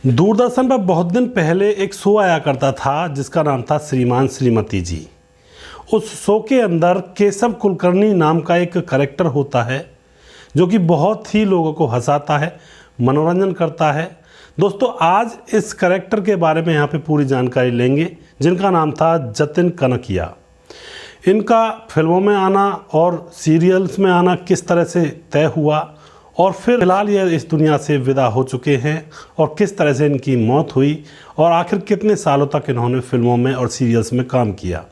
दूरदर्शन पर बहुत दिन पहले एक शो आया करता था जिसका नाम था श्रीमान श्रीमती जी। उस शो के अंदर केशव कुलकर्णी नाम का एक कैरेक्टर होता है जो कि बहुत ही लोगों को हंसाता है, मनोरंजन करता है। दोस्तों, आज इस कैरेक्टर के बारे में यहाँ पे पूरी जानकारी लेंगे, जिनका नाम था जतिन कनकिया। इनका फिल्मों में आना और सीरियल्स में आना किस तरह से तय हुआ और फिर फिलहाल ये इस दुनिया से विदा हो चुके हैं और किस तरह से इनकी मौत हुई और आखिर कितने सालों तक इन्होंने फिल्मों में और सीरियल्स में काम किया,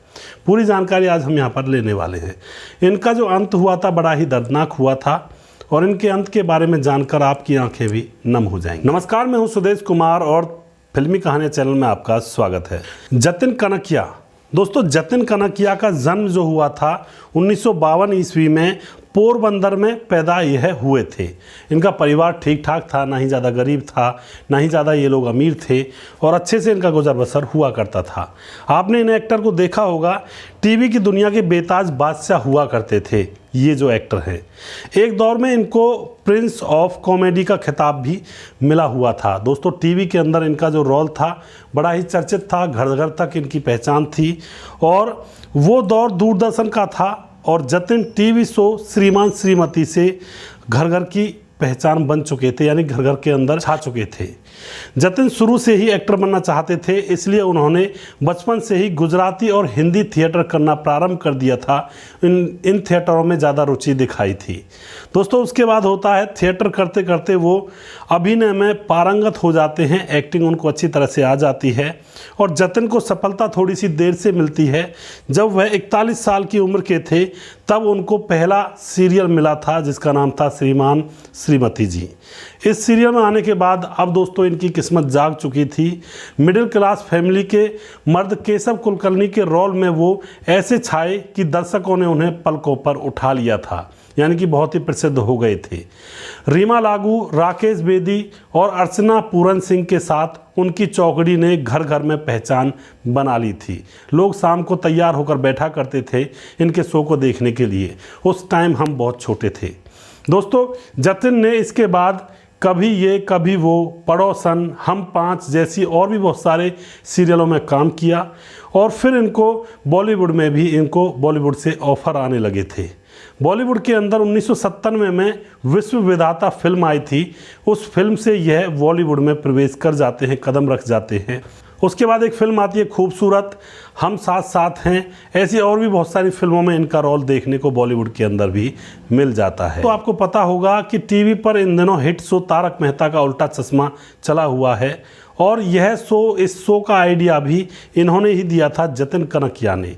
पूरी जानकारी आज हम यहाँ पर लेने वाले हैं। इनका जो अंत हुआ था बड़ा ही दर्दनाक हुआ था और इनके अंत के बारे में जानकर आपकी आंखें भी नम हो जाएंगी। नमस्कार, मैं हूँ सुदेश कुमार और फिल्मी कहानी चैनल में आपका स्वागत है। जतिन कनकिया, दोस्तों जतिन कनकिया का जन्म जो हुआ था 1952 ईस्वी में पोरबंदर में पैदा यह हुए थे। इनका परिवार ठीक ठाक था, ना ही ज़्यादा गरीब था, ना ही ज़्यादा ये लोग अमीर थे और अच्छे से इनका गुजर बसर हुआ करता था। आपने इन एक्टर को देखा होगा, टीवी की दुनिया के बेताज बादशाह हुआ करते थे ये जो एक्टर हैं। एक दौर में इनको प्रिंस ऑफ कॉमेडी का खिताब भी मिला हुआ था। दोस्तों, टीवी के अंदर इनका जो रोल था बड़ा ही चर्चित था, घर घर तक इनकी पहचान थी और वो दौर दूरदर्शन का था और जतिन टीवी शो श्रीमान श्रीमती से घर घर की पहचान बन चुके थे, यानी घर घर के अंदर छा चुके थे। जतिन शुरू से ही एक्टर बनना चाहते थे, इसलिए उन्होंने बचपन से ही गुजराती और हिंदी थिएटर करना प्रारंभ कर दिया था। इन थिएटरों में ज़्यादा रुचि दिखाई थी। दोस्तों, उसके बाद होता है थिएटर करते करते वो अभिनय में पारंगत हो जाते हैं, एक्टिंग उनको अच्छी तरह से आ जाती है और जतिन को सफलता थोड़ी सी देर से मिलती है। जब वह 41 साल की उम्र के थे तब उनको पहला सीरियल मिला था जिसका नाम था श्रीमान श्रीमती जी। इस सीरियल में आने के बाद अब दोस्तों इनकी किस्मत जाग चुकी थी। मिडिल क्लास फैमिली के मर्द केशव कुलकर्णी के रोल में वो ऐसे छाए कि दर्शकों ने उन्हें पलकों पर उठा लिया था, यानी कि बहुत ही प्रसिद्ध हो गए थे। रीमा लागू, राकेश बेदी और अर्चना पूरन सिंह के साथ उनकी चौकड़ी ने घर घर में पहचान बना ली थी। लोग शाम को तैयार होकर बैठा करते थे इनके शो को देखने के लिए। उस टाइम हम बहुत छोटे थे। दोस्तों, जतिन ने इसके बाद कभी ये कभी वो, पड़ोसन, हम पाँच जैसी और भी बहुत सारे सीरियलों में काम किया और फिर इनको बॉलीवुड से ऑफर आने लगे थे। बॉलीवुड के अंदर 1997 में विश्व विधाता फिल्म आई थी। उस फिल्म से यह बॉलीवुड में प्रवेश कर जाते हैं, कदम रख जाते हैं। उसके बाद एक फिल्म आती है खूबसूरत, हम साथ साथ हैं। ऐसी और भी बहुत सारी फिल्मों में इनका रोल देखने को बॉलीवुड के अंदर भी मिल जाता है। तो आपको पता होगा कि टीवी पर इन दिनों हिट शो तारक मेहता का उल्टा चश्मा चला हुआ है और यह शो, इस शो का आइडिया भी इन्होंने ही दिया था, जतिन कनकिया ने।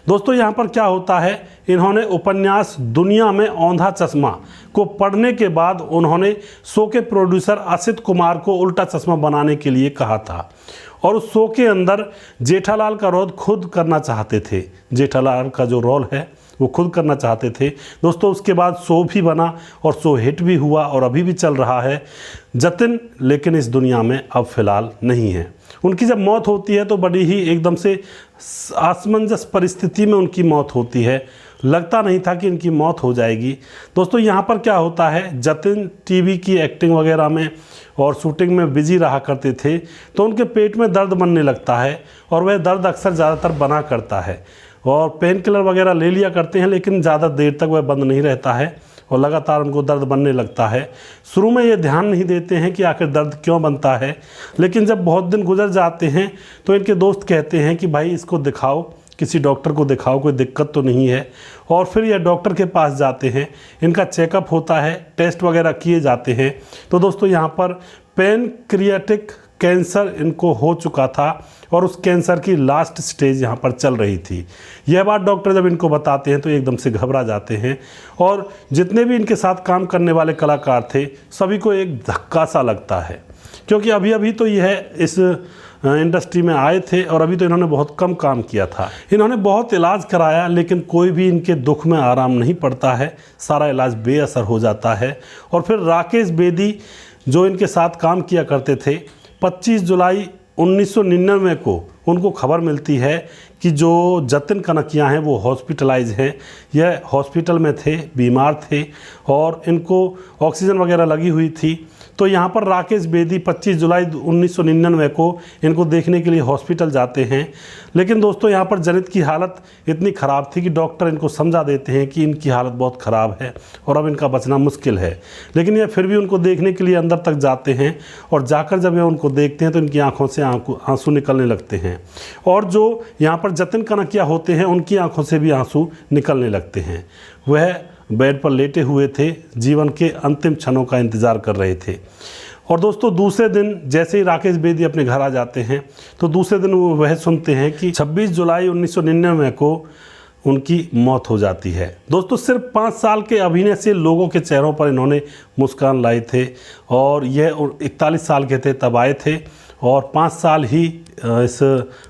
दोस्तों, यहाँ पर क्या होता है, इन्होंने उपन्यास दुनिया में औंधा चश्मा को पढ़ने के बाद उन्होंने शो के प्रोड्यूसर असित कुमार को उल्टा चश्मा बनाने के लिए कहा था और उस शो के अंदर जेठालाल का रोल खुद करना चाहते थे। जेठालाल का जो रोल है वो खुद करना चाहते थे। दोस्तों, उसके बाद शो भी बना और शो हिट भी हुआ और अभी भी चल रहा है। जतिन लेकिन इस दुनिया में अब फिलहाल नहीं है। उनकी जब मौत होती है तो बड़ी ही एकदम से असमंजस परिस्थिति में उनकी मौत होती है। लगता नहीं था कि इनकी मौत हो जाएगी। दोस्तों, यहाँ पर क्या होता है, जतिन टीवी की एक्टिंग वगैरह में और शूटिंग में बिजी रहा करते थे तो उनके पेट में दर्द बनने लगता है और वह दर्द अक्सर ज़्यादातर बना करता है और पेन किलर वगैरह ले लिया करते हैं, लेकिन ज़्यादा देर तक वह बंद नहीं रहता है और लगातार उनको दर्द बनने लगता है। शुरू में ये ध्यान नहीं देते हैं कि आखिर दर्द क्यों बनता है, लेकिन जब बहुत दिन गुजर जाते हैं तो इनके दोस्त कहते हैं कि भाई इसको दिखाओ, किसी डॉक्टर को दिखाओ, कोई दिक्कत तो नहीं है। और फिर यह डॉक्टर के पास जाते हैं, इनका चेकअप होता है, टेस्ट वगैरह किए जाते हैं। तो दोस्तों, यहाँ पर पैनक्रियाटिक कैंसर इनको हो चुका था और उस कैंसर की लास्ट स्टेज यहाँ पर चल रही थी। यह बात डॉक्टर जब इनको बताते हैं तो एकदम से घबरा जाते हैं और जितने भी इनके साथ काम करने वाले कलाकार थे सभी को एक धक्का सा लगता है, क्योंकि अभी अभी तो यह इस इंडस्ट्री में आए थे और अभी तो इन्होंने बहुत कम काम किया था। इन्होंने बहुत इलाज कराया लेकिन कोई भी इनके दुख में आराम नहीं पड़ता है, सारा इलाज बेअसर हो जाता है। और फिर राकेश बेदी जो इनके साथ काम किया करते थे, 25 जुलाई 1999 को उनको खबर मिलती है कि जो जतिन कनकिया हैं वो हॉस्पिटलाइज हैं। यह हॉस्पिटल में थे, बीमार थे और इनको ऑक्सीजन वगैरह लगी हुई थी। तो यहाँ पर राकेश बेदी 25 जुलाई 1999 को इनको देखने के लिए हॉस्पिटल जाते हैं। लेकिन दोस्तों यहाँ पर जनित की हालत इतनी ख़राब थी कि डॉक्टर इनको समझा देते हैं कि इनकी हालत बहुत ख़राब है और अब इनका बचना मुश्किल है। लेकिन ये फिर भी उनको देखने के लिए अंदर तक जाते हैं और जाकर जब ये उनको देखते हैं तो इनकी आंखों से आंसू निकलने लगते हैं। और जो यहाँ पर जतिन कनकिया होते हैं उनकी आंखों से भी आंसू निकलने लगते हैं। वह बेड पर लेटे हुए थे, जीवन के अंतिम क्षणों का इंतज़ार कर रहे थे। और दोस्तों दूसरे दिन जैसे ही राकेश बेदी अपने घर आ जाते हैं तो दूसरे दिन वो वह सुनते हैं कि 26 जुलाई 1999 को उनकी मौत हो जाती है। दोस्तों सिर्फ 5 साल के अभिनय से लोगों के चेहरों पर इन्होंने मुस्कान लाई थे और यह 41 साल के थे तब आए थे और 5 साल ही इस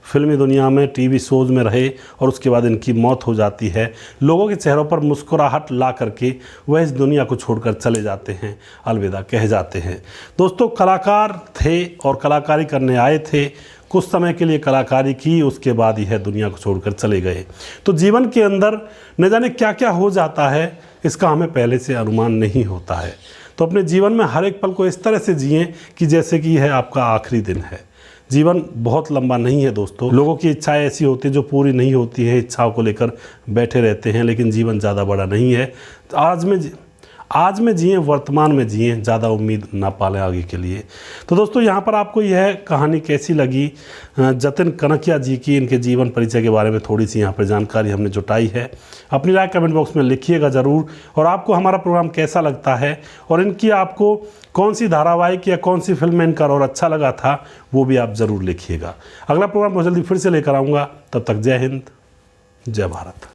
फिल्मी दुनिया में टीवी शोज़ में रहे और उसके बाद इनकी मौत हो जाती है। लोगों के चेहरों पर मुस्कुराहट ला करके वह इस दुनिया को छोड़कर चले जाते हैं, अलविदा कह जाते हैं। दोस्तों कलाकार थे और कलाकारी करने आए थे, कुछ समय के लिए कलाकारी की, उसके बाद यह दुनिया को छोड़कर चले गए। तो जीवन के अंदर न जाने क्या क्या हो जाता है, इसका हमें पहले से अनुमान नहीं होता है। तो अपने जीवन में हर एक पल को इस तरह से जिएं कि जैसे कि यह आपका आखिरी दिन है। जीवन बहुत लंबा नहीं है दोस्तों। लोगों की इच्छाएं ऐसी होती है जो पूरी नहीं होती है, इच्छाओं को लेकर बैठे रहते हैं, लेकिन जीवन ज़्यादा बड़ा नहीं है। तो आज में जिएं, वर्तमान में जिएं, ज़्यादा उम्मीद ना पालें आगे के लिए। तो दोस्तों यहाँ पर आपको यह कहानी कैसी लगी, जतिन कनकिया जी की, इनके जीवन परिचय के बारे में थोड़ी सी यहाँ पर जानकारी हमने जुटाई है। अपनी राय कमेंट बॉक्स में लिखिएगा ज़रूर। और आपको हमारा प्रोग्राम कैसा लगता है और इनकी आपको कौन सी धारावाहिक या कौन सी फिल्म में इनका रोल अच्छा लगा था, वो भी आप ज़रूर लिखिएगा। अगला प्रोग्राम बहुत जल्दी फिर से लेकर आऊँगा। तब तक जय हिंद, जय भारत।